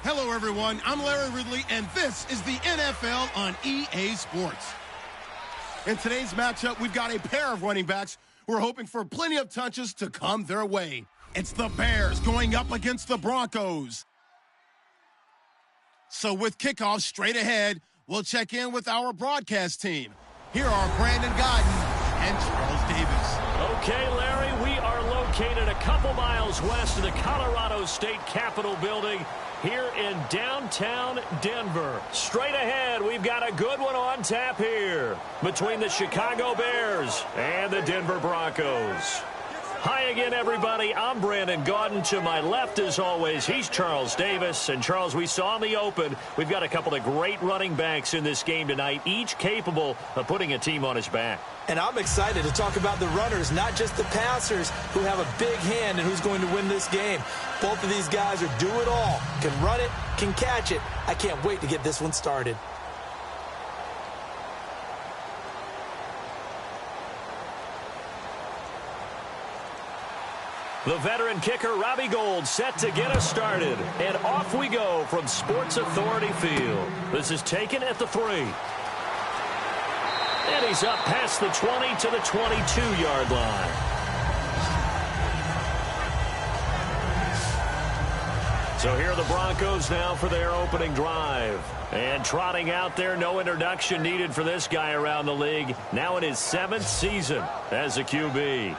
Hello, everyone. I'm Larry Ridley, and this is the NFL on EA Sports. In today's matchup, we've got a pair of running backs who are hoping for plenty of touches to come their way. It's the Bears going up against the Broncos. So with kickoff straight ahead, we'll check in with our broadcast team. Here are Brandon Gaudin and Charles Davis. Okay, Larry, we are located a couple miles west of the Colorado State Capitol building here in downtown Denver. Straight ahead, we've got a good one on tap here between the Chicago Bears and the Denver Broncos. Hi again, everybody. I'm Brandon Gaudin. To my left, as always, he's Charles Davis. And, Charles, we saw in the open, we've got a couple of great running backs in this game tonight, each capable of putting a team on his back. And I'm excited to talk about the runners, not just the passers, who have a big hand in who's going to win this game. Both of these guys are do it all. Can run it, can catch it. I can't wait to get this one started. The veteran kicker, Robbie Gould, set to get us started. And off we go from Sports Authority Field. This is taken at the 3. And he's up past the 20 to the 22-yard line. So here are the Broncos now for their opening drive. And trotting out there, no introduction needed for this guy around the league. Now in his 7th season as a QB.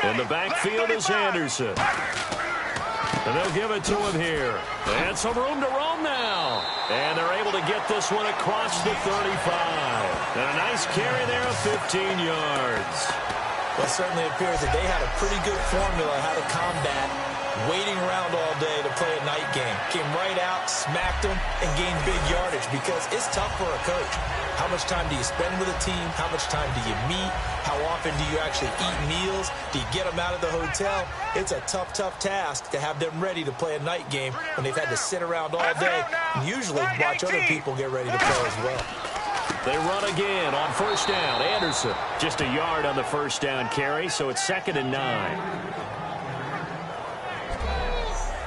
In the backfield is Anderson. And they'll give it to him here. And some room to roam now. And they're able to get this one across the 35. And a nice carry there of 15 yards. Well, it certainly appears that they had a pretty good formula how to combat waiting around all day to play a night game. Came right out, smacked them, and gained big yardage because it's tough for a coach. How much time do you spend with a team? How much time do you meet? How often do you actually eat meals? Do you get them out of the hotel? It's a tough, tough task to have them ready to play a night game when they've had to sit around all day and usually watch other people get ready to play as well. They run again on first down. Anderson just a yard on the first down carry, so it's 2nd and 9.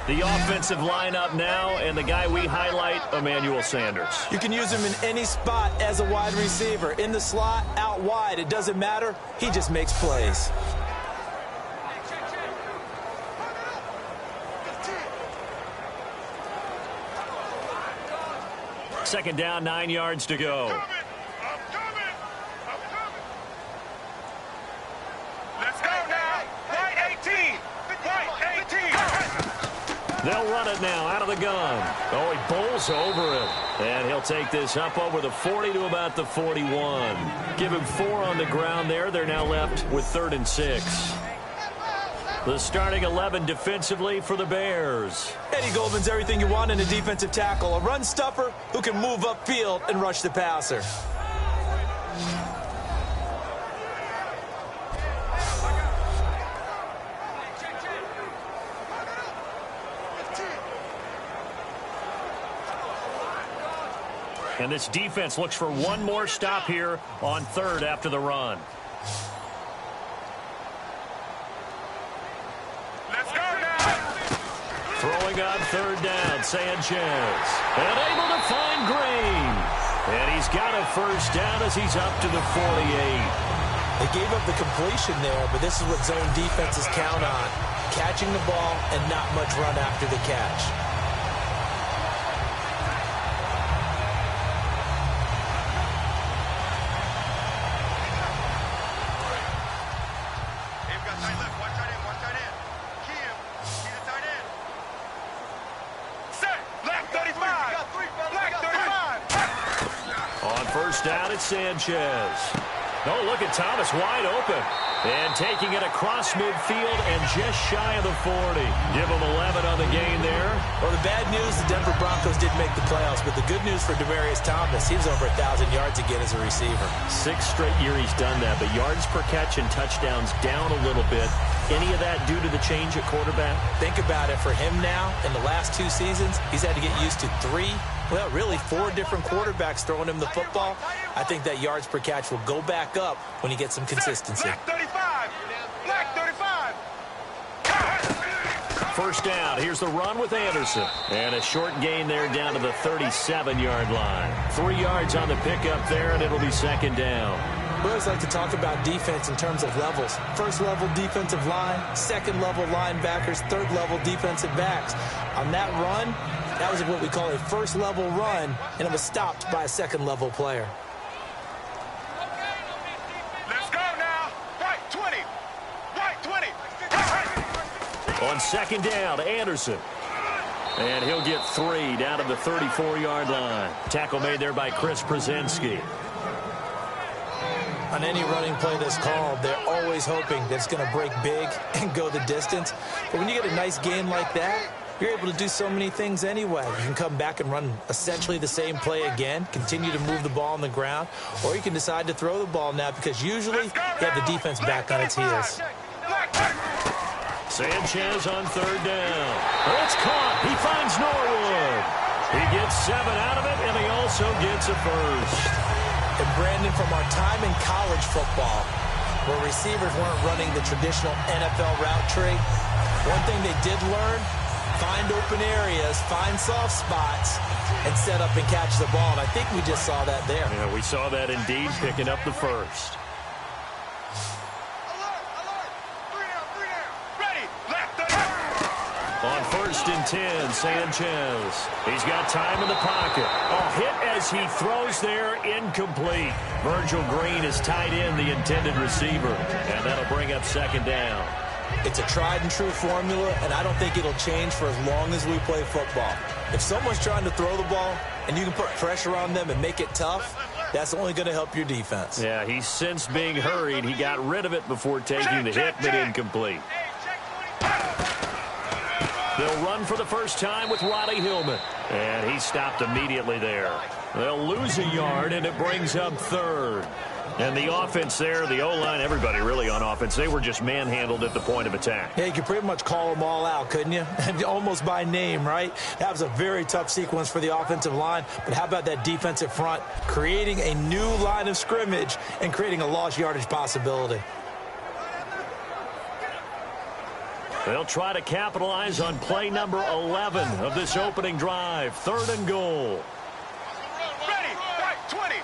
The offensive lineup now, and the guy we highlight, Emmanuel Sanders. You can use him in any spot as a wide receiver. In the slot, out wide, it doesn't matter. He just makes plays. Second down, 9 yards to go. Let's go now. White 18. White 18. They'll run it now out of the gun. Oh, he bowls over it. And he'll take this up over the 40 to about the 41. Give him 4 on the ground there. They're now left with 3rd and 6. The starting 11 defensively for the Bears. Eddie Goldman's everything you want in a defensive tackle. A run stuffer who can move upfield and rush the passer. And this defense looks for one more stop here on 3rd after the run. Let's go now. Throwing on 3rd down, Sanchez. And able to find Green. And he's got a first down as he's up to the 48. They gave up the completion there, but this is what zone defenses count on. Catching the ball and not much run after the catch. Down at Sanchez. Oh, look at Thomas wide open. And taking it across midfield and just shy of the 40. Give him 11 on the gain there. Well, the bad news, the Denver Broncos did make the playoffs, but the good news for Demaryius Thomas, he was over 1,000 yards again as a receiver. 6 straight year he's done that, but yards per catch and touchdowns down a little bit. Any of that due to the change at quarterback? Think about it. For him now, in the last 2 seasons, he's had to get used to 4 different quarterbacks throwing him the football. I think that yards per catch will go back up when he gets some consistency. Black 35. Black 35. First down. Here's the run with Anderson. And a short gain there down to the 37-yard line. 3 yards on the pickup there, and it'll be second down. We always like to talk about defense in terms of levels. First-level defensive line, second-level linebackers, third-level defensive backs. On that run, that was what we call a first-level run, and it was stopped by a second-level player. Let's go now. White 20. White 20. On second down, Anderson. And he'll get 3 down to the 34-yard line. Tackle made there by Chris Brzezinski. On any running play that's called, they're always hoping that it's going to break big and go the distance. But when you get a nice gain like that, you're able to do so many things anyway. You can come back and run essentially the same play again, continue to move the ball on the ground, or you can decide to throw the ball now because usually you have the defense back on its heels. Sanchez on third down. Oh, it's caught. He finds Norwood. He gets 7 out of it, and he also gets a first. And Brandon, from our time in college football, where receivers weren't running the traditional NFL route tree, one thing they did learn, find open areas, find soft spots, and set up and catch the ball. And I think we just saw that there. Yeah, we saw that indeed, picking up the first. On first and 10, Sanchez. He's got time in the pocket. A hit as he throws there, incomplete. Virgil Green is tied in, the intended receiver, and that'll bring up second down. It's a tried-and-true formula, and I don't think it'll change for as long as we play football. If someone's trying to throw the ball and you can put pressure on them and make it tough, that's only going to help your defense. Yeah, he's since being hurried. He got rid of it before taking the hit, but incomplete. They'll run for the first time with Roddy Hillman. And he stopped immediately there. They'll lose a yard, and it brings up third. And the offense there, the O-line, everybody really on offense, they were just manhandled at the point of attack. Yeah, you could pretty much call them all out, couldn't you? Almost by name, right? That was a very tough sequence for the offensive line. But how about that defensive front creating a new line of scrimmage and creating a lost yardage possibility? They'll try to capitalize on play number 11 of this opening drive. 3rd and goal. Ready. White 20.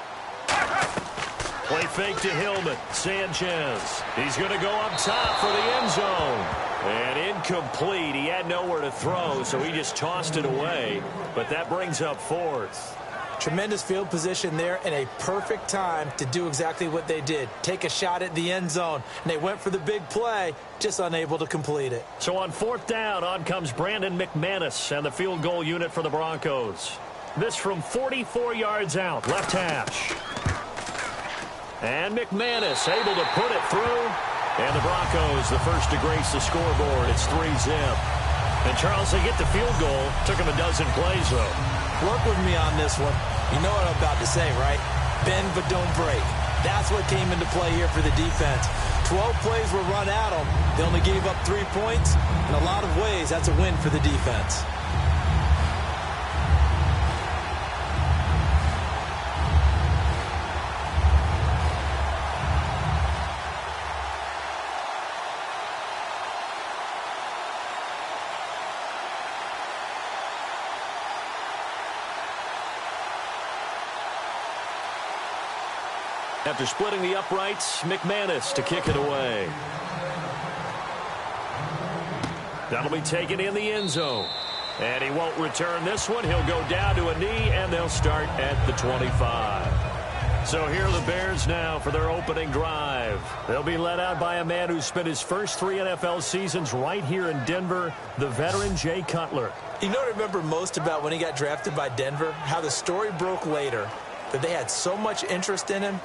Play fake to Hillman. Sanchez. He's going to go up top for the end zone. And incomplete. He had nowhere to throw, so he just tossed it away. But that brings up 4th. Tremendous field position there and a perfect time to do exactly what they did. Take a shot at the end zone. And they went for the big play, just unable to complete it. So on 4th down, on comes Brandon McManus and the field goal unit for the Broncos. This from 44 yards out, left hash. And McManus able to put it through. And the Broncos, the first to grace the scoreboard. It's 3-zip. And Charles, they get the field goal. Took him a dozen plays, though. Work with me on this one. You know what I'm about to say, right? Bend but don't break. That's what came into play here for the defense. 12 plays were run at them. They only gave up 3 points. In a lot of ways, that's a win for the defense. After splitting the uprights, McManus to kick it away. That'll be taken in the end zone. And he won't return this one. He'll go down to a knee, and they'll start at the 25. So here are the Bears now for their opening drive. They'll be led out by a man who spent his first 3 NFL seasons right here in Denver, the veteran Jay Cutler. You know what I remember most about when he got drafted by Denver? How the story broke later that they had so much interest in him,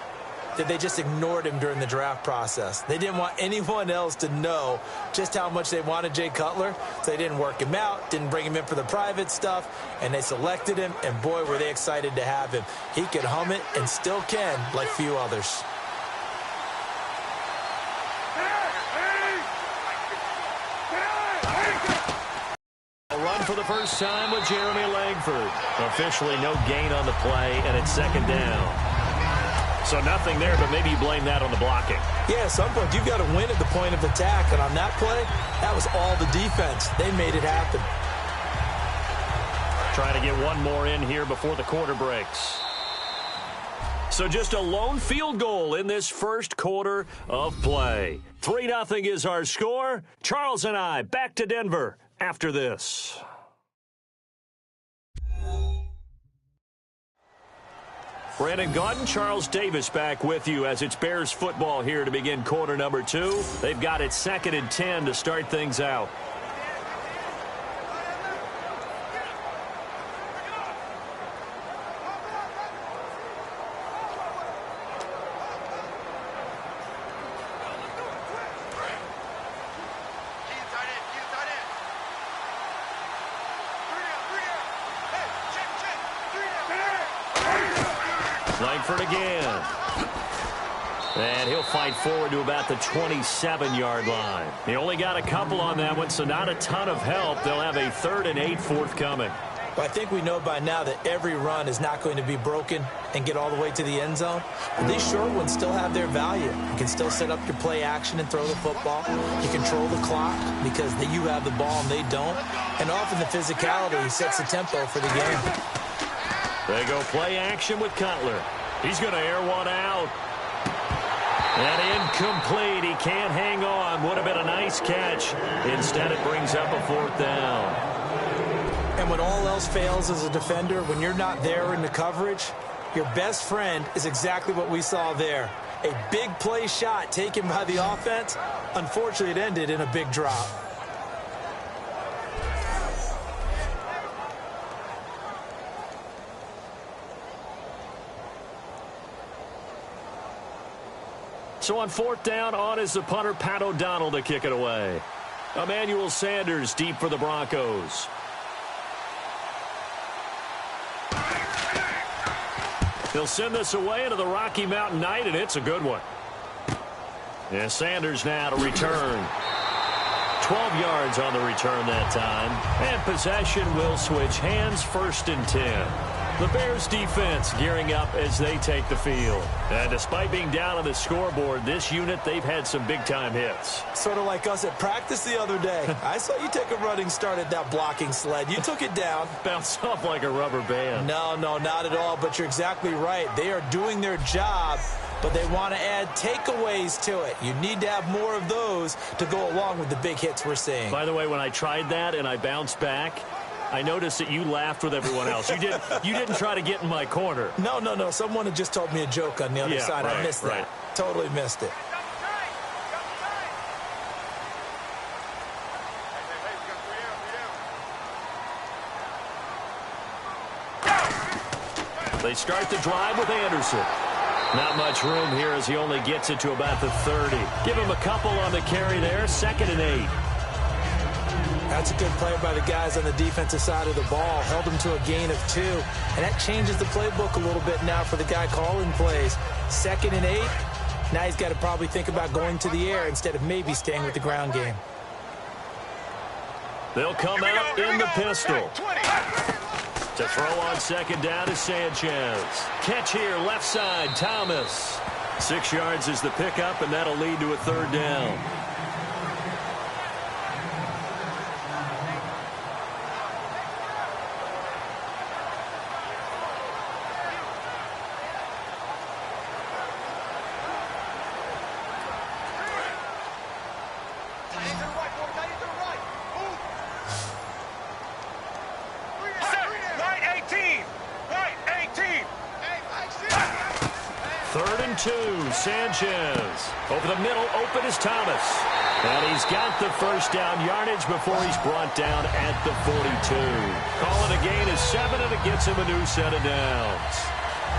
that they just ignored him during the draft process. They didn't want anyone else to know just how much they wanted Jay Cutler, so they didn't work him out, didn't bring him in for the private stuff, and they selected him, and boy, were they excited to have him. He could hum it and still can, like few others. Run for the first time with Jeremy Langford. Officially no gain on the play, and it's second down. So nothing there, but maybe you blame that on the blocking. Yeah, at some point, you've got to win at the point of attack, and on that play, that was all the defense. They made it happen. Trying to get one more in here before the quarter breaks. So just a lone field goal in this first quarter of play. 3-0 is our score. Charles and I back to Denver after this. Brandon Gaudin, Charles Davis back with you as it's Bears football here to begin quarter number 2. They've got it 2nd and 10 to start things out. Langford again. And he'll fight forward to about the 27-yard line. He only got a couple on that one, so not a ton of help. They'll have a 3rd and 8 forthcoming. But I think we know by now that every run is not going to be broken and get all the way to the end zone. But these short ones still have their value. You can still set up your play action and throw the football. You control the clock because you have the ball and they don't. And often the physicality sets the tempo for the game. They go play action with Cutler. He's going to air one out. And incomplete. He can't hang on. Would have been a nice catch. Instead, it brings up a 4th down. And when all else fails as a defender, when you're not there in the coverage, your best friend is exactly what we saw there. A big play shot taken by the offense. Unfortunately, it ended in a big drop. So on 4th down, on is the punter, Pat O'Donnell, to kick it away. Emmanuel Sanders deep for the Broncos. He'll send this away into the Rocky Mountain night, and it's a good one. And Sanders now to return. 12 yards on the return that time. And possession will switch hands, 1st and 10. The Bears defense gearing up as they take the field. And despite being down on the scoreboard, this unit, they've had some big-time hits. Sort of like us at practice the other day. I saw you take a running start at that blocking sled. You took it down. Bounced off like a rubber band. No, not at all, but you're exactly right. They are doing their job, but they want to add takeaways to it. You need to have more of those to go along with the big hits we're seeing. By the way, when I tried that and I bounced back, I noticed that you laughed with everyone else. You didn't try to get in my corner. No. Someone had just told me a joke on the other side. Right, I missed that. Totally missed it. They start the drive with Anderson. Not much room here as he only gets it to about the 30. Give him a couple on the carry there. 2nd and 8. That's a good play by the guys on the defensive side of the ball. Held them to a gain of 2. And that changes the playbook a little bit now for the guy calling plays. 2nd and 8. Now he's got to probably think about going to the air instead of maybe staying with the ground game. They'll come out in the pistol. To throw on 2nd down is Sanchez. Catch here, left side, Thomas. 6 yards is the pickup, and that'll lead to a 3rd down. Sanchez. Over the middle, open is Thomas. And he's got the 1st down yardage before he's brought down at the 42. Call it a gain of 7, and it gets him a new set of downs.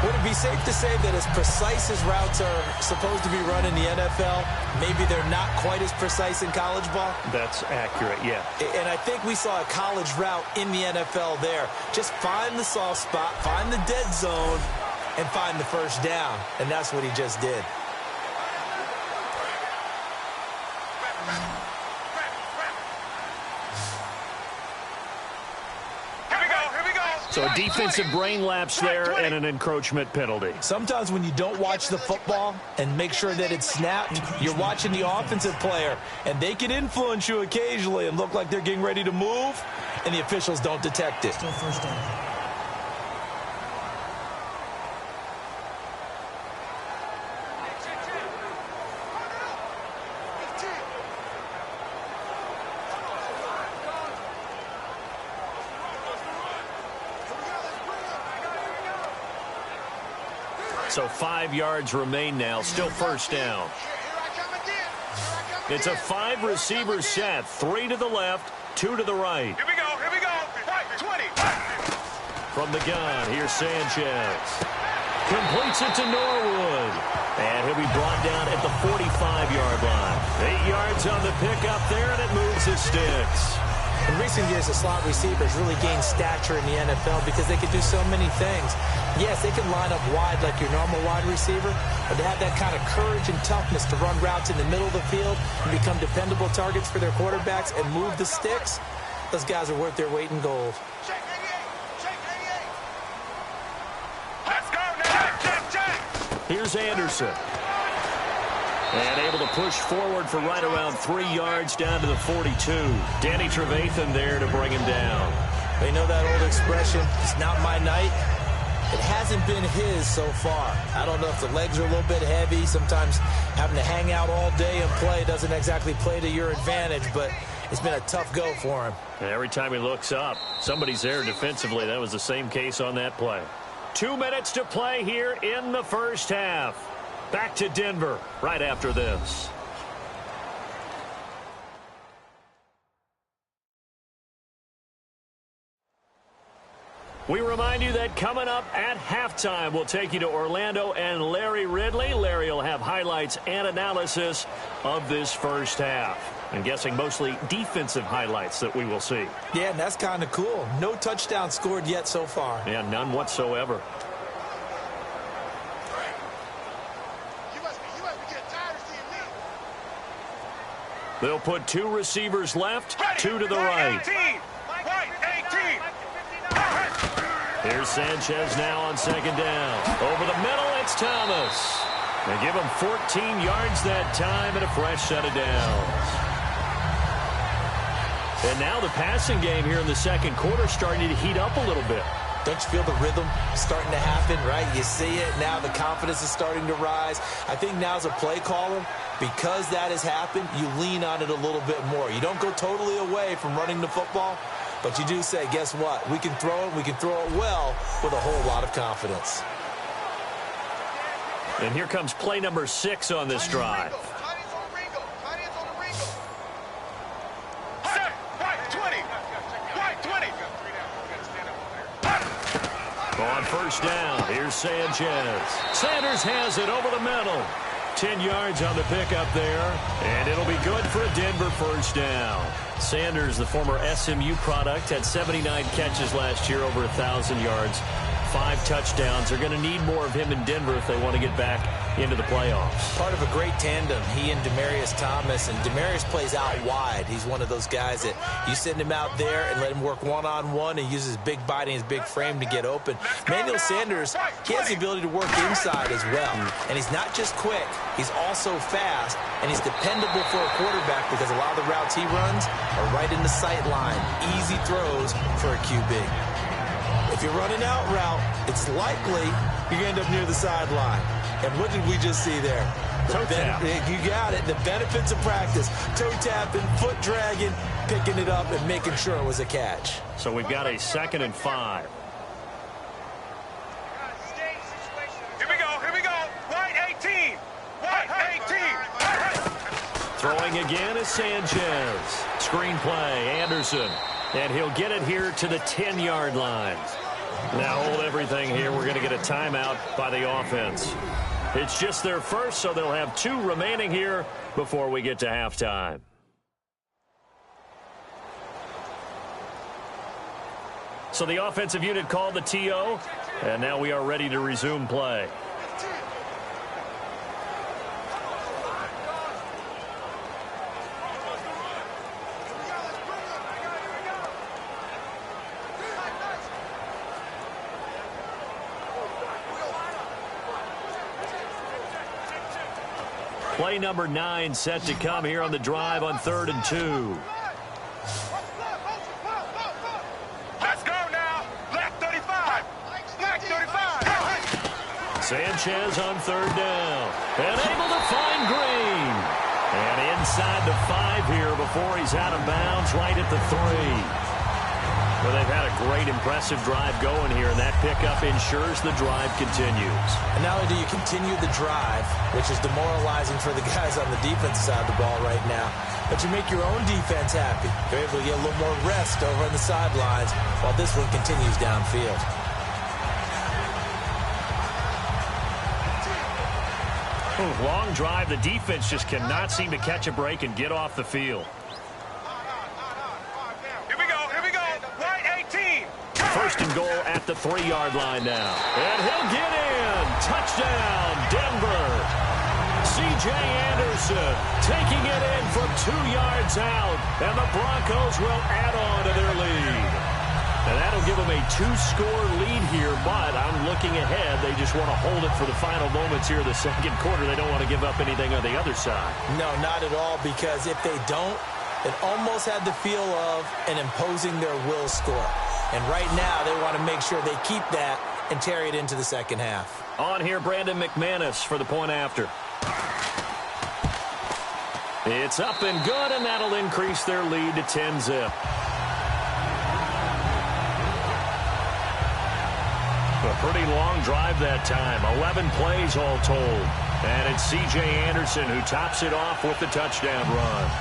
Would it be safe to say that as precise as routes are supposed to be run in the NFL, maybe they're not quite as precise in college ball? That's accurate, yeah. And I think we saw a college route in the NFL there. Just find the soft spot, find the dead zone, and find the first down. And that's what he just did. So a defensive brain lapse there and an encroachment penalty. Sometimes when you don't watch the football and make sure that it's snapped, you're watching the offensive player, and they can influence you occasionally and look like they're getting ready to move, and the officials don't detect it. Still first down. So 5 yards remain now, still first down. It's a 5-receiver set, 3 to the left, 2 to the right. Here we go, right, 20. From the gun, here's Sanchez. Completes it to Norwood. And he'll be brought down at the 45-yard line. 8 yards on the pickup there, and it moves the sticks. In recent years, the slot receivers really gained stature in the NFL because they could do so many things. Yes, they can line up wide like your normal wide receiver, but to have that kind of courage and toughness to run routes in the middle of the field and become dependable targets for their quarterbacks and move the sticks, those guys are worth their weight in gold. Let's go now. Here's Anderson. And able to push forward for right around 3 yards down to the 42. Danny Trevathan there to bring him down. They know that old expression, it's not my night. It hasn't been his so far. I don't know if the legs are a little bit heavy. Sometimes having to hang out all day and play doesn't exactly play to your advantage, but it's been a tough go for him. And every time he looks up, somebody's there defensively. That was the same case on that play. 2 minutes to play here in the first half. Back to Denver right after this. We remind you that coming up at halftime, we'll take you to Orlando and Larry Ridley. Larry will have highlights and analysis of this first half. I'm guessing mostly defensive highlights that we will see. Yeah, and that's kind of cool. No touchdown scored yet so far. Yeah, none whatsoever. They'll put 2 receivers left, 2 to the right. Here's Sanchez now on second down. Over the middle, it's Thomas. They give him 14 yards that time and a fresh set of downs. And now the passing game here in the second quarter starting to heat up a little bit. Don't you feel the rhythm starting to happen, right? You see it now. The confidence is starting to rise. I think now as a play caller, because that has happened, you lean on it a little bit more. You don't go totally away from running the football, but you do say, guess what? We can throw it. We can throw it well with a whole lot of confidence. And here comes play number 6 on this drive. On first down, here's Sanchez. Sanders has it over the middle. 10 yards on the pickup there, and it'll be good for a Denver first down. Sanders, the former SMU product, had 79 catches last year, over 1,000 yards, 5 touchdowns. They're going to need more of him in Denver if they want to get back into the playoffs. Part of a great tandem, he and Demaryius Thomas, and Demaryius plays out wide. He's one of those guys that you send him out there and let him work one-on-one and use his big body and his big frame to get open. Emmanuel Sanders, he has the ability to work inside as well, and he's not just quick, he's also fast, and he's dependable for a quarterback because a lot of the routes he runs are right in the sight line. Easy throws for a QB. If you're running out route, it's likely you're going to end up near the sideline. And what did we just see there? Toe tap. You got it. The benefits of practice. Toe tapping, foot dragging, picking it up, and making sure it was a catch. So we've got a 2nd and 5. Here we go. White 18. White 18. Throwing again is Sanchez. Screen play, Anderson. And he'll get it here to the 10-yard line. Now hold everything here. We're going to get a timeout by the offense. It's just their first, so they'll have 2 remaining here before we get to halftime. So the offensive unit called the TO, and now we are ready to resume play. Play number 9 set to come here on the drive on 3rd and 2. Let's go now. Left 35. Left 35. Sanchez on 3rd down. And able to find Green. And inside the 5 here before he's out of bounds right at the 3. Well, they've had a great, impressive drive going here, and that pickup ensures the drive continues. And not only do you continue the drive, which is demoralizing for the guys on the defense side of the ball right now, but you make your own defense happy. You're able to get a little more rest over on the sidelines while this one continues downfield. Long drive. The defense just cannot seem to catch a break and get off the field. First and goal at the 3-yard line now. And he'll get in. Touchdown, Denver. C.J. Anderson taking it in from 2 yards out. And the Broncos will add on to their lead. And that'll give them a 2-score lead here, but I'm looking ahead. They just want to hold it for the final moments here of the second quarter. They don't want to give up anything on the other side. No, not at all, because if they don't, it almost had the feel of an imposing their will score. And right now, they want to make sure they keep that and carry it into the second half. On here, Brandon McManus for the point after. It's up and good, and that'll increase their lead to 10-zip. A pretty long drive that time. 11 plays all told. And it's C.J. Anderson who tops it off with the touchdown run.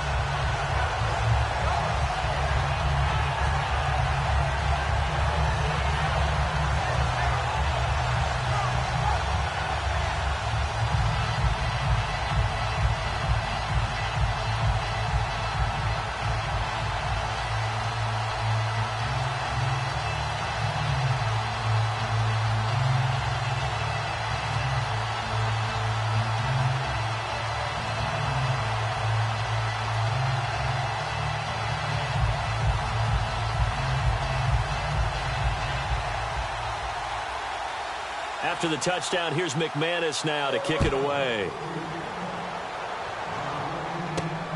After the touchdown, here's McManus now to kick it away.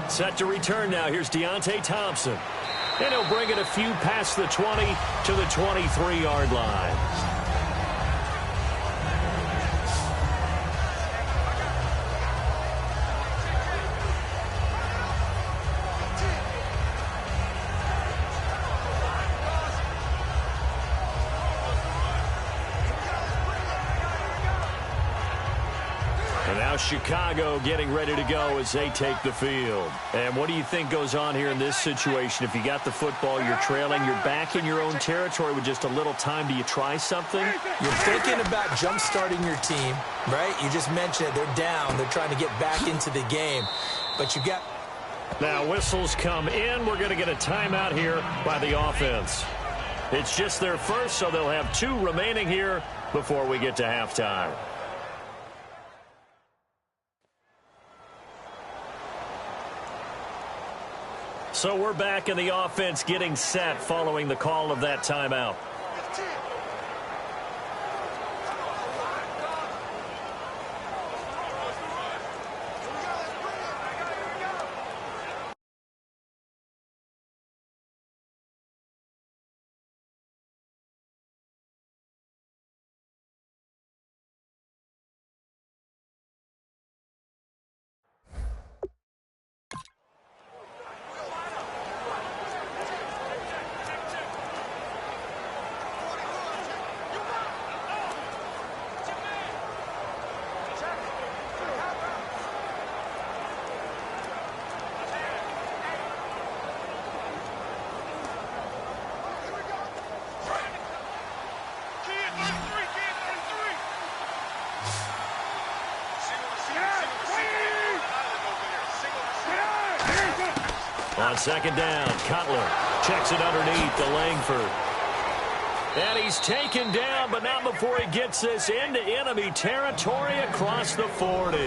Set to return now. Here's Deontay Thompson. And he'll bring it a few past the 20 to the 23-yard line. Chicago getting ready to go as they take the field. And what do you think goes on here in this situation? If you got the football, you're trailing, you're back in your own territory with just a little time. Do you try something? You're thinking about jump-starting your team, right? You just mentioned it. They're down. They're trying to get back into the game. But you got... Now whistles come in. We're going to get a timeout here by the offense. It's just their first, so they'll have 2 remaining here before we get to halftime. So we're back in the offense getting set following the call of that timeout. On second down, Cutler checks it underneath to Langford. And he's taken down, but not before he gets this into enemy territory across the 40.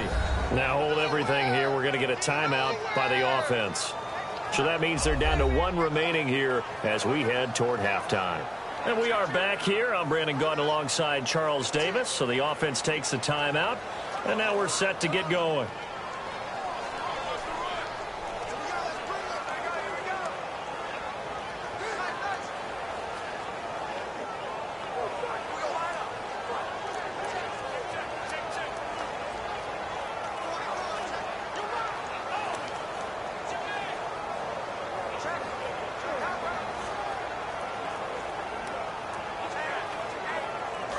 Now hold everything here. We're going to get a timeout by the offense. So that means they're down to one remaining here as we head toward halftime. And we are back here. I'm Brandon Gaudin alongside Charles Davis. So the offense takes the timeout, and now we're set to get going.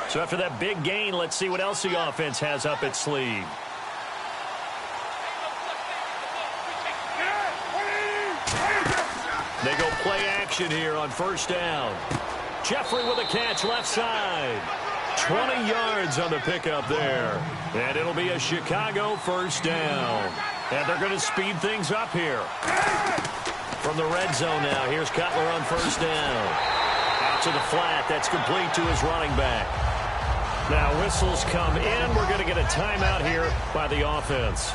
So after that big gain, let's see what else the offense has up its sleeve. They go play action here on first down. Jeffrey with a catch left side. 20 yards on the pickup there. And it'll be a Chicago first down. And they're going to speed things up here. From the red zone now, here's Cutler on first down. Out to the flat, that's complete to his running back. Now whistles come in. We're going to get a timeout here by the offense.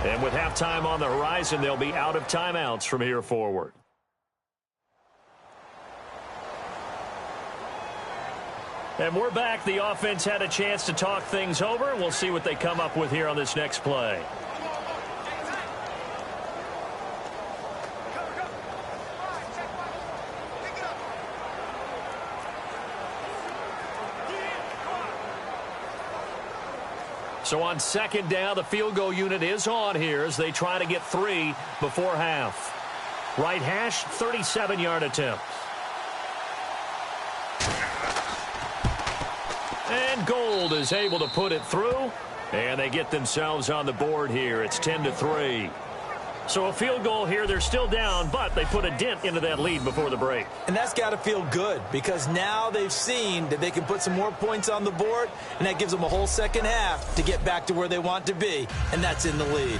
And with halftime on the horizon, they'll be out of timeouts from here forward. And we're back. The offense had a chance to talk things over. We'll see what they come up with here on this next play. So on second down, the field goal unit is on here as they try to get 3 before half. Right hash, 37-yard attempt. And Gold is able to put it through, and they get themselves on the board here. It's 10-3. So a field goal here. They're still down, but they put a dent into that lead before the break. And that's got to feel good because now they've seen that they can put some more points on the board, and that gives them a whole second half to get back to where they want to be, and that's in the lead.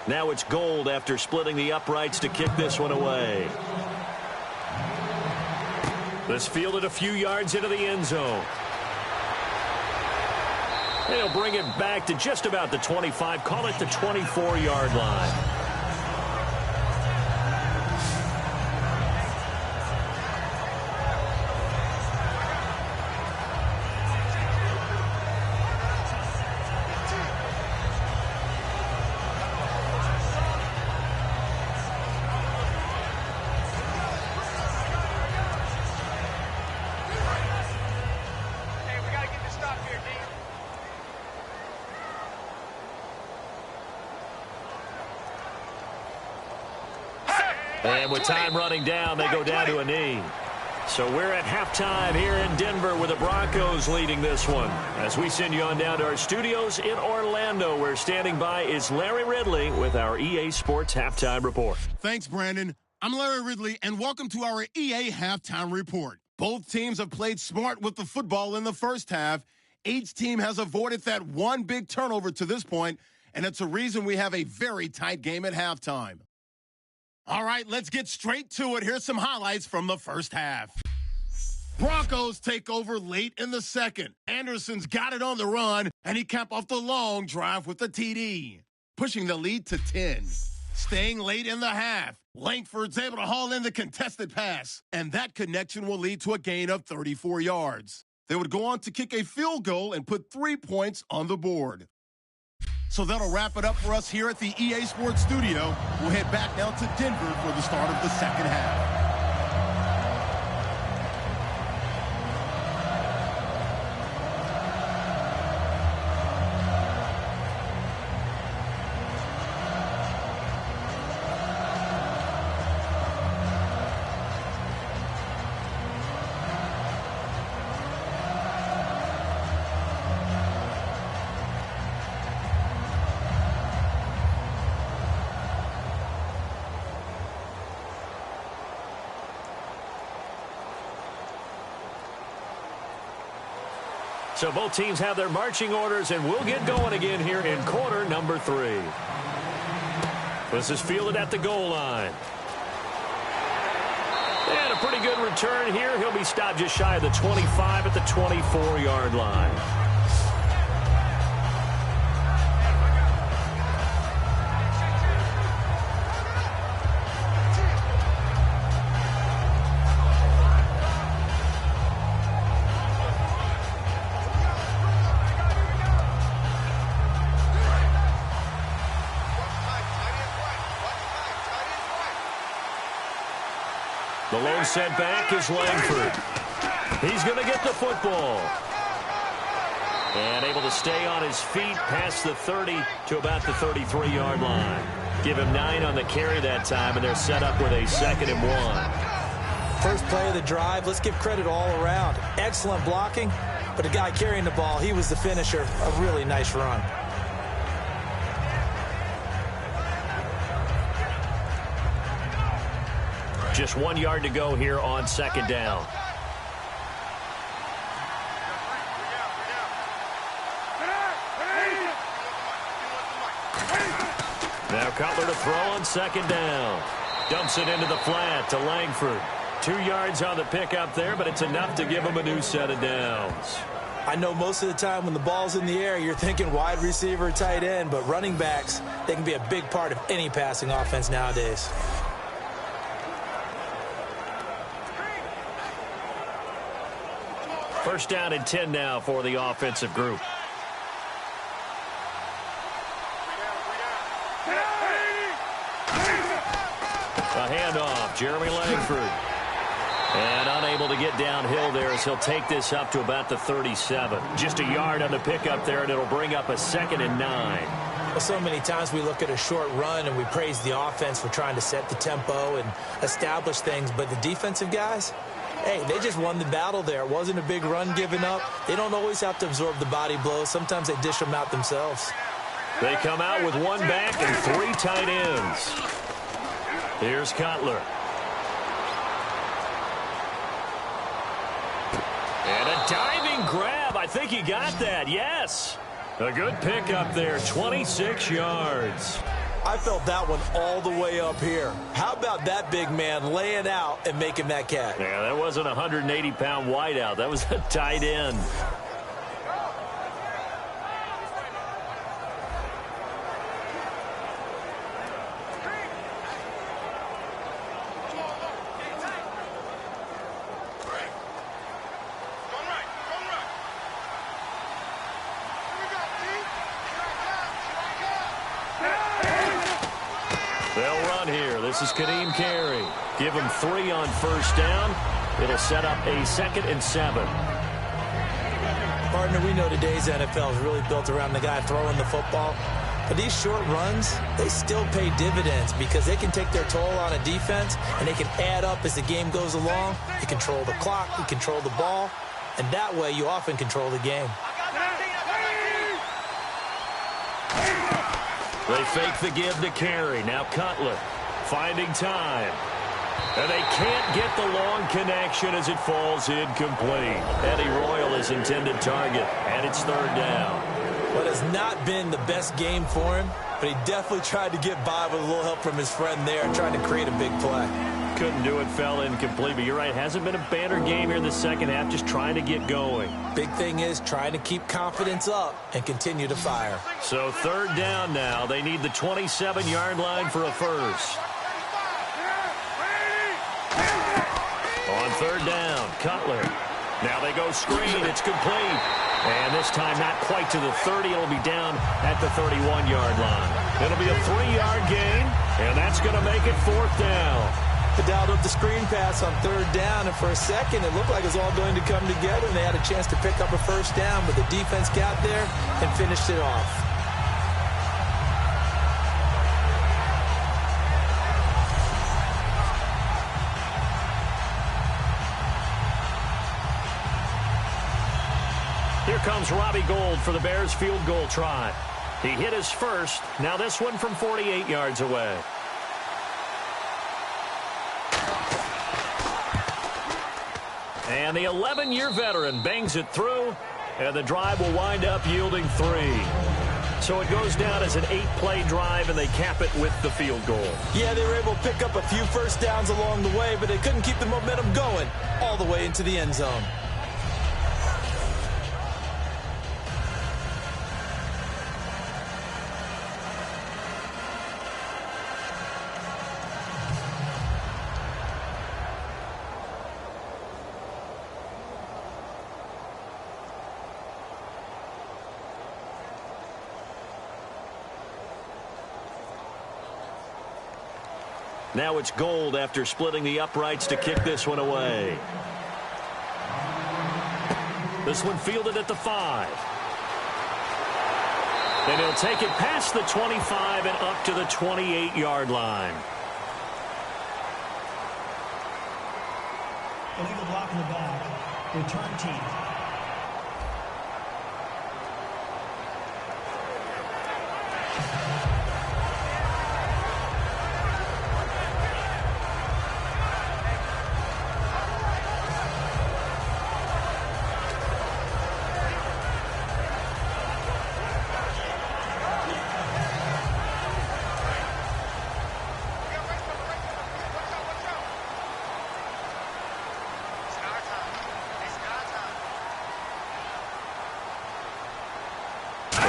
Now it's Gold after splitting the uprights to kick this one away. This fielded a few yards into the end zone. They'll bring it back to just about the 25, call it the 24-yard line. And with time running down, they go down to a knee. So we're at halftime here in Denver with the Broncos leading this one. As we send you on down to our studios in Orlando, where standing by is Larry Ridley with our EA Sports Halftime Report. Thanks, Brandon. I'm Larry Ridley, and welcome to our EA Halftime Report. Both teams have played smart with the football in the first half. Each team has avoided that one big turnover to this point, and it's a reason we have a very tight game at halftime. All right, let's get straight to it. Here's some highlights from the first half. Broncos take over late in the second. Anderson's got it on the run, and he capped off the long drive with the TD, pushing the lead to 10. Staying late in the half, Langford's able to haul in the contested pass, and that connection will lead to a gain of 34 yards. They would go on to kick a field goal and put 3 points on the board. So that'll wrap it up for us here at the EA Sports Studio. We'll head back now to Denver for the start of the second half. So both teams have their marching orders, and we'll get going again here in quarter number 3. This is fielded at the goal line. And a pretty good return here. He'll be stopped just shy of the 25 at the 24-yard line. The lone setback is Langford. He's going to get the football. And able to stay on his feet past the 30 to about the 33-yard line. Give him 9 on the carry that time, and they're set up with a 2nd and 1. First play of the drive, let's give credit all around. Excellent blocking, but the guy carrying the ball, he was the finisher. A really nice run. Just 1 yard to go here on 2nd down. Now Cutler to throw on 2nd down. Dumps it into the flat to Langford. 2 yards on the pickup there, but it's enough to give him a new set of downs. I know most of the time when the ball's in the air, you're thinking wide receiver, tight end, but running backs, they can be a big part of any passing offense nowadays. First down and 10 now for the offensive group. A handoff, Jeremy Langford. And unable to get downhill there as he'll take this up to about the 37. Just a yard on the pickup there, and it'll bring up a 2nd and 9. Well, so many times we look at a short run and we praise the offense for trying to set the tempo and establish things, but the defensive guys, hey, they just won the battle there. It wasn't a big run given up. They don't always have to absorb the body blows. Sometimes they dish them out themselves. They come out with 1 back and 3 tight ends. Here's Cutler. And a diving grab. I think he got that. Yes. A good pickup there. 26 yards. I felt that one all the way up here. How about that big man laying out and making that catch? Yeah, that wasn't a 180-pound wideout. That was a tight end. This is Kadeem Carey. Give him 3 on first down. It'll set up a 2nd and 7. Partner, we know today's NFL is really built around the guy throwing the football. But these short runs, they still pay dividends because they can take their toll on a defense and they can add up as the game goes along. You control the clock, you control the ball, and that way you often control the game. They fake the give to Carey. Now Cutler finding time. And they can't get the long connection as it falls incomplete. Eddie Royal is intended target, and it's 3rd down. Well, it's not been the best game for him, but he definitely tried to get by with a little help from his friend there and trying to create a big play. Couldn't do it, fell incomplete, but you're right, hasn't been a banner game here in the second half, just trying to get going. Big thing is trying to keep confidence up and continue to fire. So 3rd down now. They need the 27-yard line for a first. On 3rd down, Cutler. Now they go screen. It's complete. And this time not quite to the 30. It'll be down at the 31-yard line. It'll be a 3-yard gain, and that's going to make it 4th down. They dialed up the screen pass on 3rd down, and for a second it looked like it was all going to come together, and they had a chance to pick up a first down, but the defense got there and finished it off. Here comes Robbie Gould for the Bears field goal try. He hit his first. Now this one from 48 yards away. And the 11-year veteran bangs it through, And the drive will wind up yielding 3. So it goes down as an 8-play drive, and they cap it with the field goal. Yeah, they were able to pick up a few first downs along the way, but they couldn't keep the momentum going all the way into the end zone. Now it's Gold after splitting the uprights to kick this one away. This one fielded at the 5. And he'll take it past the 25 and up to the 28-yard line. Illegal block in the back. Return team.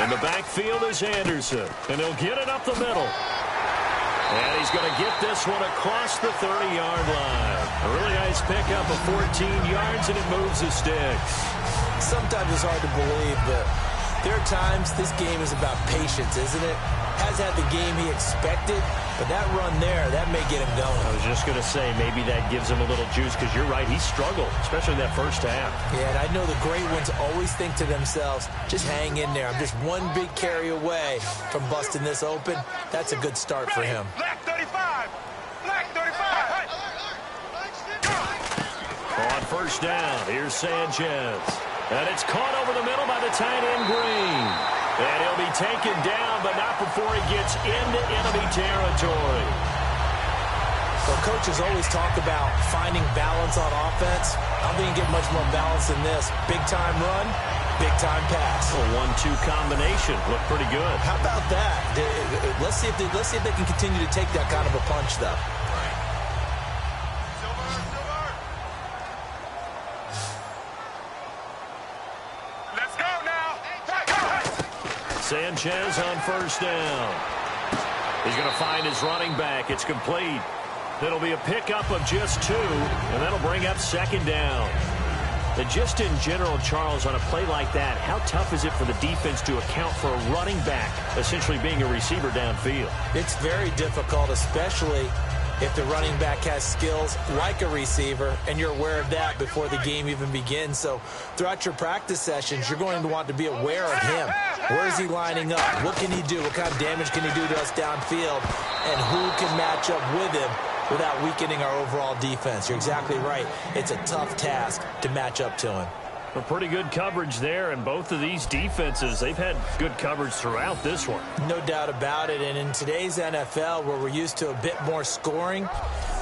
In the backfield is Anderson, and he'll get it up the middle. And he's going to get this one across the 30-yard line. A really nice pickup of 14 yards, and it moves the sticks. Sometimes it's hard to believe, but there are times this game is about patience, isn't it? Has had the game he expected, but that run there, that may get him going. I was just going to say, maybe that gives him a little juice, because you're right, he struggled, especially in that first half. Yeah, and I know the great ones always think to themselves, just hang in there. I'm just one big carry away from busting this open. That's a good start for him. Black 35! Black 35! On first down, here's Sanchez. And it's caught over the middle by the tight end Green. And he'll be taken down, but not before he gets into enemy territory. Well, coaches always talk about finding balance on offense. I don't think you get much more balance than this. Big-time run, big-time pass. A 1-2 combination. Looked pretty good. How about that? Let's see if they can continue to take that kind of a punch, though. Sanchez on first down. He's going to find his running back. It's complete. It'll be a pickup of just 2, and that'll bring up second down. And just in general, Charles, on a play like that, how tough is it for the defense to account for a running back essentially being a receiver downfield? It's very difficult, especially if the running back has skills like a receiver, and you're aware of that before the game even begins. So throughout your practice sessions, you're going to want to be aware of him. Where is he lining up? What can he do? What kind of damage can he do to us downfield? And who can match up with him without weakening our overall defense? You're exactly right. It's a tough task to match up to him. A pretty good coverage there, and both of these defenses, they've had good coverage throughout this one. No doubt about it, and in today's NFL, where we're used to a bit more scoring,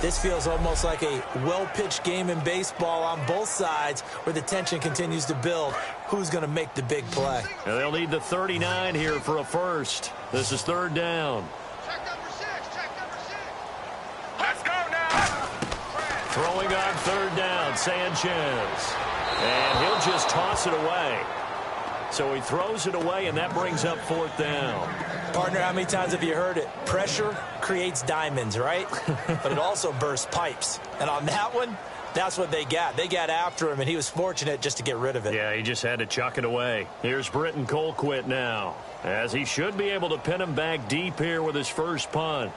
this feels almost like a well-pitched game in baseball on both sides, where the tension continues to build. Who's going to make the big play? And they'll need the 39 here for a first. This is third down. Check number 6. Let's go now. Throwing on third down, Sanchez. And he'll just toss it away. So he throws it away, and that brings up fourth down. Partner, how many times have you heard it? Pressure creates diamonds, right? But it also bursts pipes. And on that one, that's what they got. They got after him, and he was fortunate just to get rid of it. Yeah, he just had to chuck it away. Here's Britton Colquitt now, as he should be able to pin him back deep here with his first punt.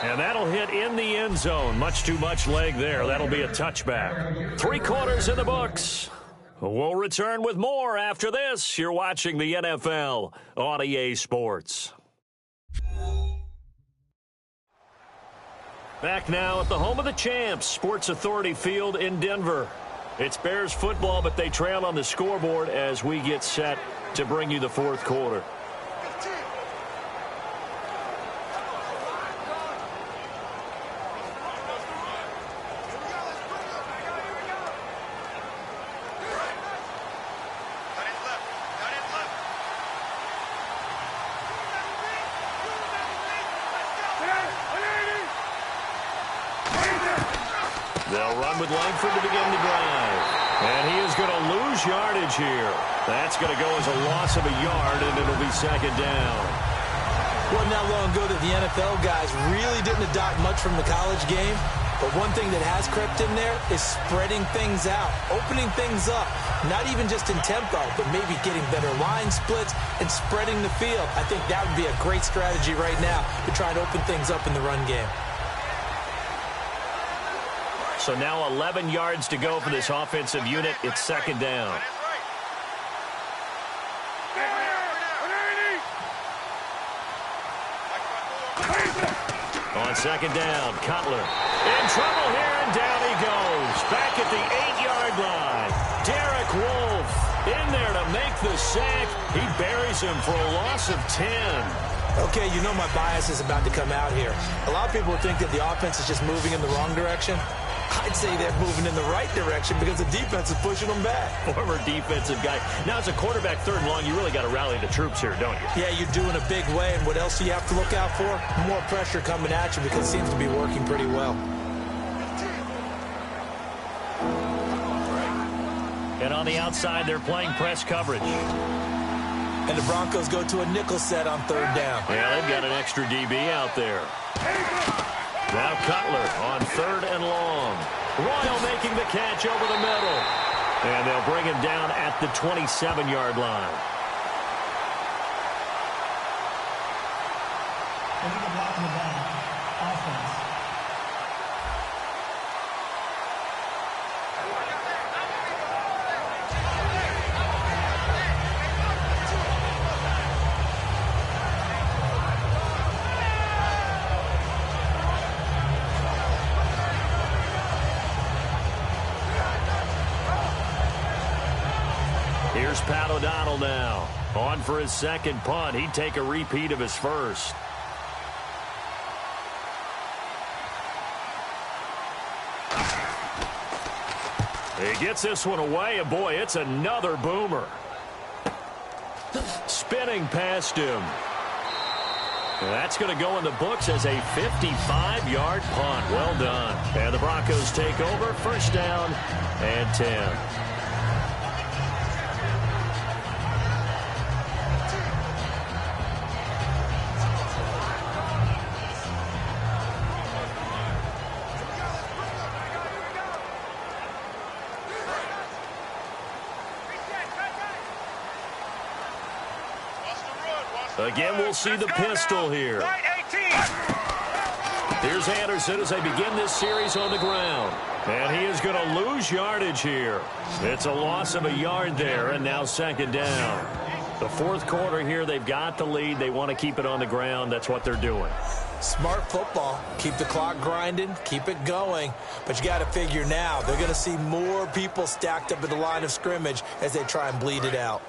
And that'll hit in the end zone. Much too much leg there. That'll be a touchback. 3 quarters in the books. We'll return with more after this. You're watching the NFL on EA Sports. Back now at the home of the champs, Sports Authority Field in Denver. It's Bears football, but they trail on the scoreboard as we get set to bring you the fourth quarter. They'll run with Langford to begin the drive. And he is going to lose yardage here. That's going to go as a loss of a yard, and it'll be second down. Wasn't that long ago that the NFL guys really didn't adopt much from the college game. But one thing that has crept in there is spreading things out, opening things up, not even just in tempo, but maybe getting better line splits and spreading the field. I think that would be a great strategy right now to try and open things up in the run game. So now 11 yards to go for this offensive unit. It's second down. On second down, Cutler in trouble here, and down he goes. Back at the 8-yard line. Derek Wolfe in there to make the sack. He buries him for a loss of 10. Okay, you know my bias is about to come out here. A lot of people think that the offense is just moving in the wrong direction. I'd say they're moving in the right direction because the defense is pushing them back. Former defensive guy. Now, as a quarterback, third and long, you really got to rally the troops here, don't you? Yeah, you're doing a big way, and what else do you have to look out for? More pressure coming at you because it seems to be working pretty well. And on the outside, they're playing press coverage. And the Broncos go to a nickel set on third down. Yeah, they've got an extra DB out there. Now Cutler on third and long. Royal making the catch over the middle. And they'll bring him down at the 27-yard line. Illegal block in the back. Offense. Here's Pat O'Donnell now. On for his second punt. He'd take a repeat of his first. He gets this one away, and boy, it's another boomer. Spinning past him. And that's going to go in the books as a 55-yard punt. Well done. And the Broncos take over. First down and 10. Again, we'll see the pistol here. Here's Anderson as they begin this series on the ground. And he is going to lose yardage here. It's a loss of a yard there, and now second down. The fourth quarter here, they've got the lead. They want to keep it on the ground. That's what they're doing. Smart football. Keep the clock grinding. Keep it going. But you got to figure now, they're going to see more people stacked up at the line of scrimmage as they try and bleed it out.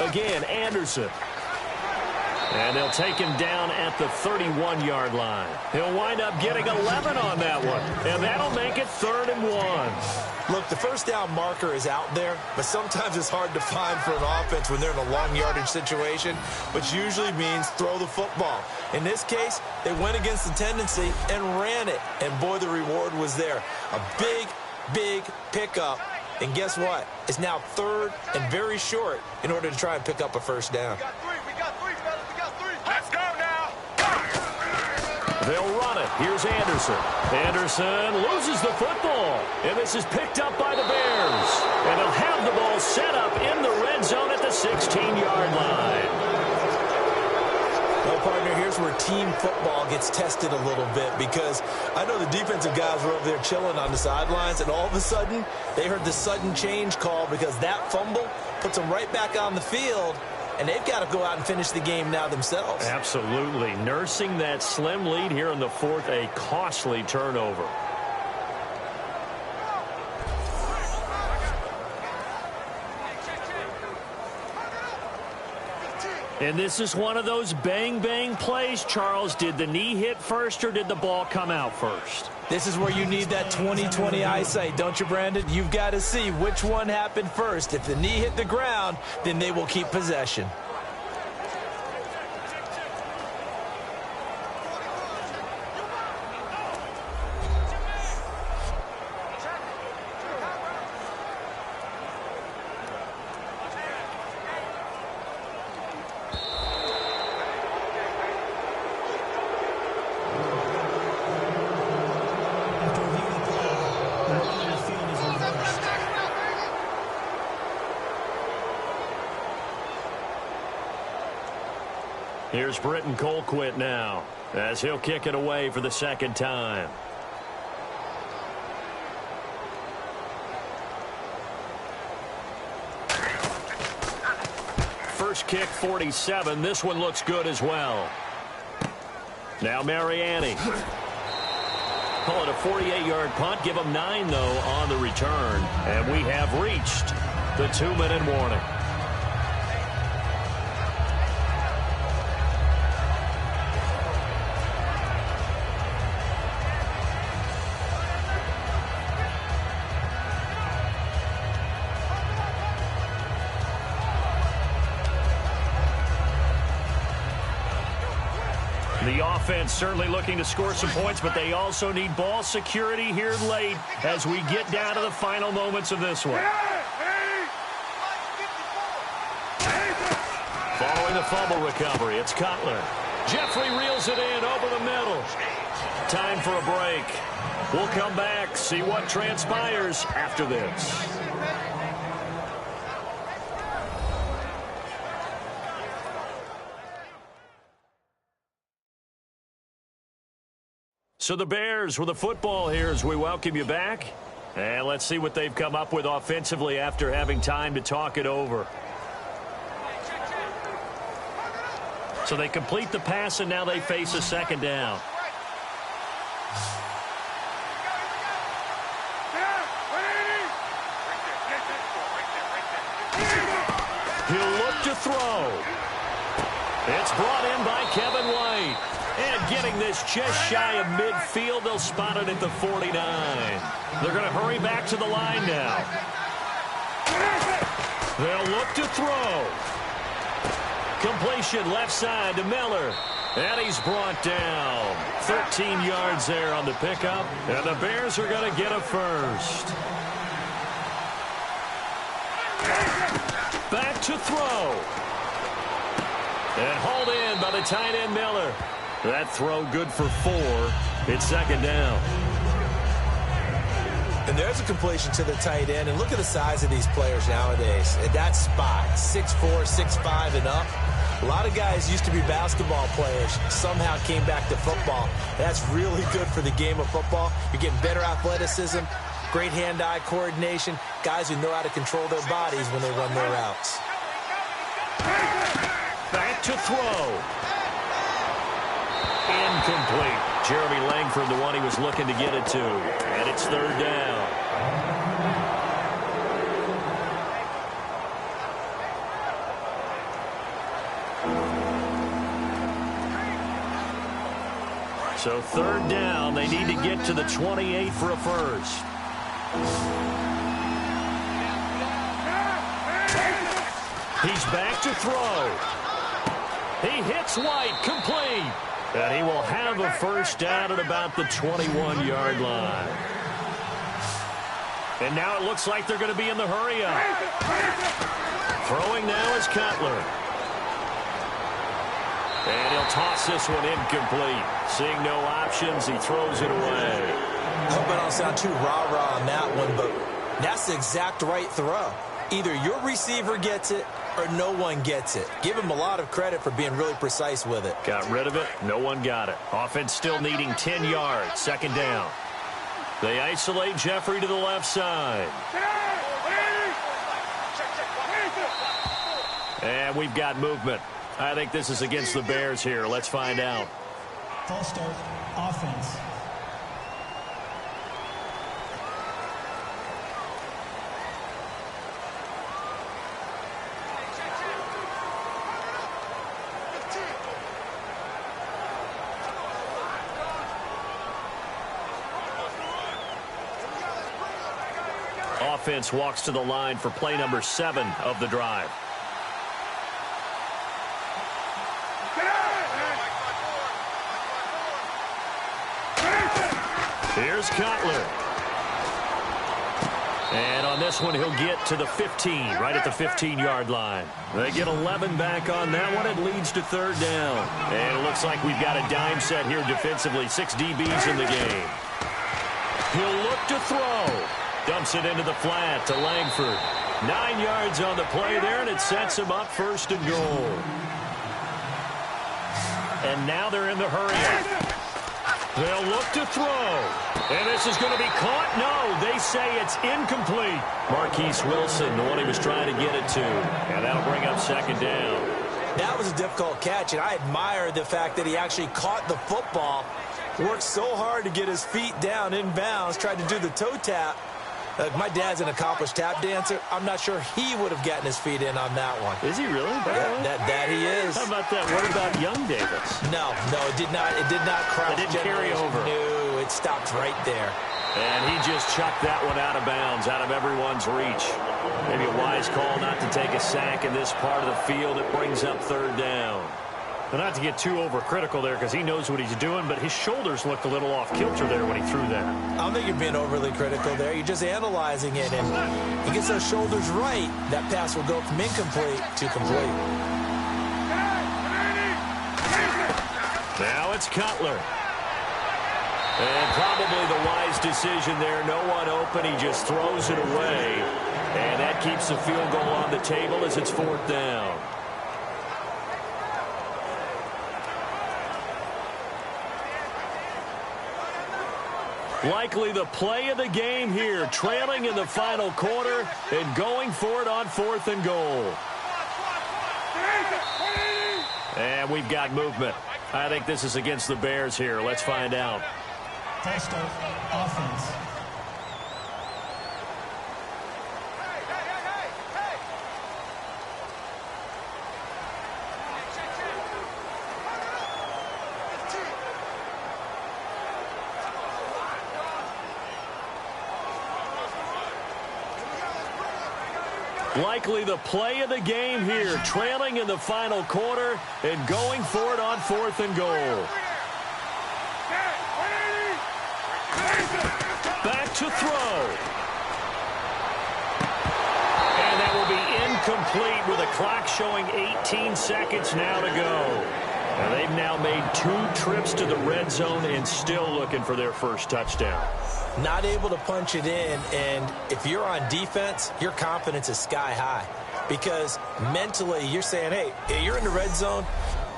Again, Anderson. And they'll take him down at the 31-yard line. He'll wind up getting 11 on that one. And that'll make it 3rd and 1. Look, the first down marker is out there, but sometimes it's hard to find for an offense when they're in a long yardage situation, which usually means throw the football. In this case, they went against the tendency and ran it. And boy, the reward was there. A big, big pickup. And guess what? It's now 3rd and very short in order to try and pick up a first down. We got three, fellas. We got three. Let's go now. They'll run it. Here's Anderson. Anderson loses the football. And this is picked up by the Bears. And they'll have the ball set up in the red zone at the 16-yard line. Well, partner, here's where team football gets tested a little bit because I know the defensive guys were over there chilling on the sidelines, and all of a sudden, they heard the sudden change call because that fumble puts them right back on the field, and they've got to go out and finish the game now themselves. Absolutely. Nursing that slim lead here in the fourth, a costly turnover. And this is one of those bang-bang plays, Charles. Did the knee hit first or did the ball come out first? This is where you need that 20/20 eyesight, don't you, Brandon? You've got to see which one happened first. If the knee hit the ground, then they will keep possession. Here's Britton Colquitt now, as he'll kick it away for the second time. First kick, 47. This one looks good as well. Now Mariani. Call it a 48-yard punt. Give them 9, though, on the return. And we have reached the 2-minute warning. The offense certainly looking to score some points, but they also need ball security here late as we get down to the final moments of this one. Following the fumble recovery, it's Cutler. Jeffrey reels it in over the middle. Time for a break. We'll come back, see what transpires after this. So the Bears with the football here as we welcome you back. And let's see what they've come up with offensively after having time to talk it over. So they complete the pass, and now they face a second down. He'll look to throw. It's brought in by Kevin White. And getting this just shy of midfield, they'll spot it at the 49. They're going to hurry back to the line now. They'll look to throw. Completion left side to Miller. And he's brought down. 13 yards there on the pickup. And the Bears are going to get a first. Back to throw. And hauled in by the tight end Miller. That throw good for 4. It's second down. And there's a completion to the tight end. And look at the size of these players nowadays. At that spot, 6'4", 6'5", and up. A lot of guys used to be basketball players. Somehow came back to football. That's really good for the game of football. You're getting better athleticism, great hand-eye coordination, guys who know how to control their bodies when they run their routes. Back to throw. Incomplete. Jeremy Langford, the one he was looking to get it to. And it's third down. So third down. They need to get to the 28 for a first. He's back to throw. He hits White. Complete. And he will have a first down at about the 21-yard line. And now it looks like they're going to be in the hurry-up. Throwing now is Cutler. And he'll toss this one incomplete. Seeing no options, he throws it away. I hope I don't sound too rah-rah on that one, but that's the exact right throw. Either your receiver gets it or no one gets it. Give him a lot of credit for being really precise with it. Got rid of it. No one got it. Offense still needing 10 yards. Second down. They isolate Jeffrey to the left side. And we've got movement. I think this is against the Bears here. Let's find out. False start, offense. Offense walks to the line for play number 7 of the drive. Here's Cutler. And on this one, he'll get to the 15, right at the 15-yard line. They get 11 back on that one. It leads to third down. And it looks like we've got a dime set here defensively. 6 DBs in the game. He'll look to throw. Dumps it into the flat to Langford. 9 yards on the play there, and it sets him up first and goal. And now they're in the hurry-up. They'll look to throw. And this is going to be caught. No, they say it's incomplete. Marquise Wilson, the one he was trying to get it to. And that'll bring up second down. That was a difficult catch, and I admire the fact that he actually caught the football. Worked so hard to get his feet down inbounds, tried to do the toe tap. My dad's an accomplished tap dancer. I'm not sure he would have gotten his feet in on that one. Is he really? Yeah, that he is. How about that? What about young Davis? No, it did not. It did not cross. It didn't carry over. No, it stopped right there. And he just chucked that one out of bounds, out of everyone's reach. Maybe a wise call not to take a sack in this part of the field. It brings up third down. But not to get too overcritical there because he knows what he's doing, but his shoulders looked a little off kilter there when he threw that. I don't think you're being overly critical there. You're just analyzing it, and he gets those shoulders right. That pass will go from incomplete to complete. Now it's Cutler. And probably the wise decision there. No one open. He just throws it away. And that keeps the field goal on the table as it's fourth down. Likely the play of the game here, trailing in the final quarter and going for it on 4th and goal. And we've got movement. I think this is against the Bears here. Let's find out. False start, offense. Likely the play of the game here, trailing in the final quarter and going for it on 4th and goal. Back to throw. And that will be incomplete with a clock showing 18 seconds now to go. And they've now made 2 trips to the red zone and still looking for their first touchdown. Not able to punch it in, and if you're on defense, your confidence is sky high. Because mentally, you're saying, hey, you're in the red zone.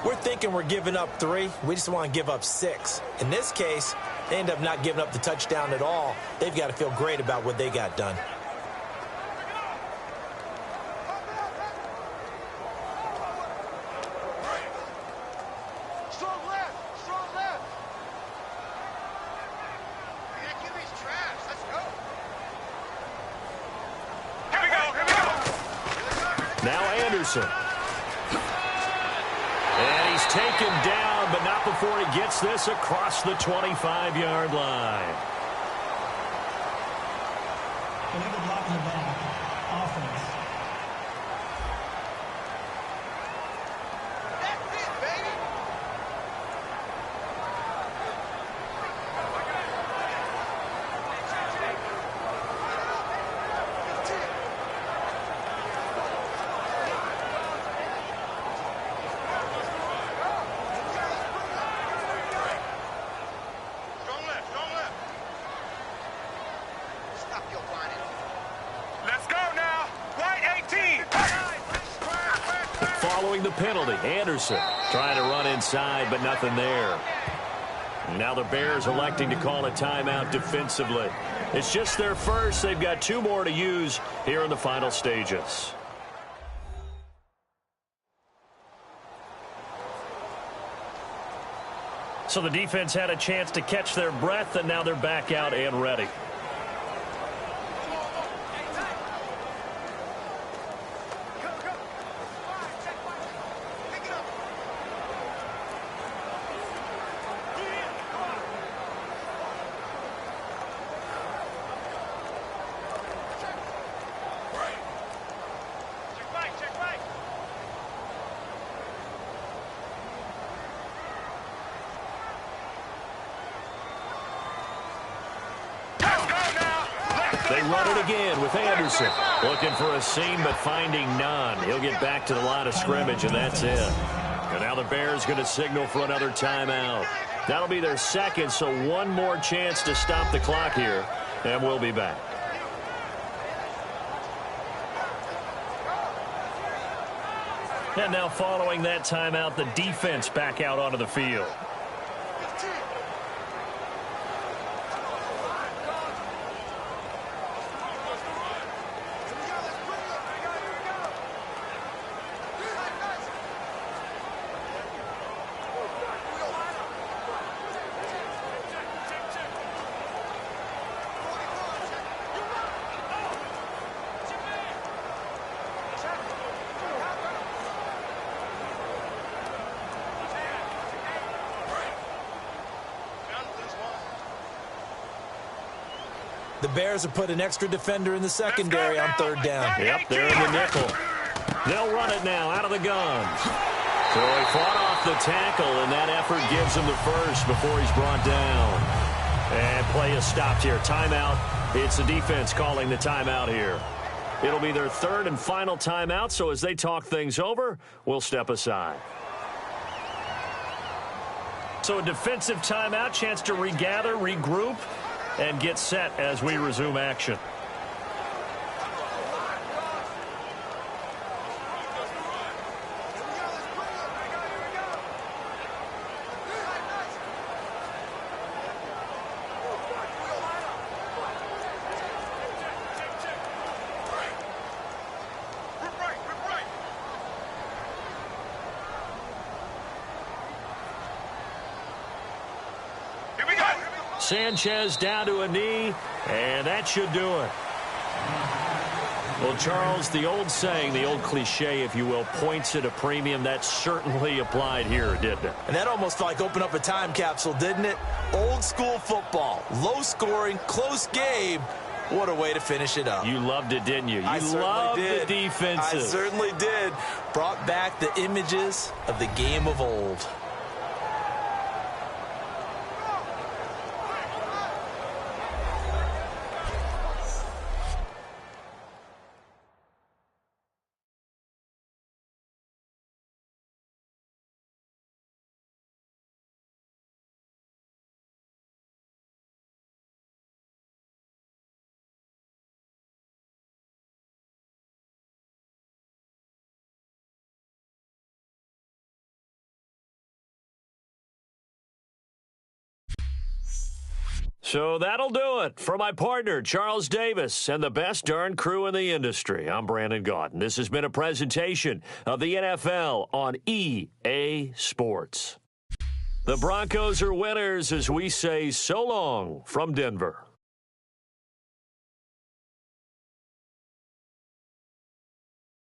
We're thinking we're giving up 3. We just want to give up 6. In this case, they end up not giving up the touchdown at all. They've got to feel great about what they got done. And he's taken down, but not before he gets this across the 25-yard line. Illegal block in the back. Offense. That's it, baby. Following the penalty, Anderson trying to run inside, but nothing there. And now the Bears electing to call a timeout defensively. It's just their first. They've got 2 more to use here in the final stages. So the defense had a chance to catch their breath, and now they're back out and ready. They run it again with Anderson. Looking for a seam, but finding none. He'll get back to the line of scrimmage, and that's it. And now the Bears going to signal for another timeout. That'll be their second, so one more chance to stop the clock here, and we'll be back. And now following that timeout, the defense back out onto the field. The Bears have put an extra defender in the secondary on third down. Yep, they're in the nickel. They'll run it now out of the gun. So he fought off the tackle, and that effort gives him the first before he's brought down. And play is stopped here. Timeout. It's the defense calling the timeout here. It'll be their third and final timeout, so as they talk things over, we'll step aside. So a defensive timeout, chance to regather, regroup, and get set as we resume action. Sanchez down to a knee, and that should do it. Well, Charles, the old saying, the old cliche, if you will, points at a premium, that certainly applied here, didn't it? And that almost like opened up a time capsule, didn't it? Old school football, low scoring, close game. What a way to finish it up. You loved it, didn't you? You loved the defenses. I certainly did. Brought back the images of the game of old. So that'll do it for my partner, Charles Davis, and the best darn crew in the industry. I'm Brandon Gaudin. This has been a presentation of the NFL on EA Sports. The Broncos are winners as we say so long from Denver.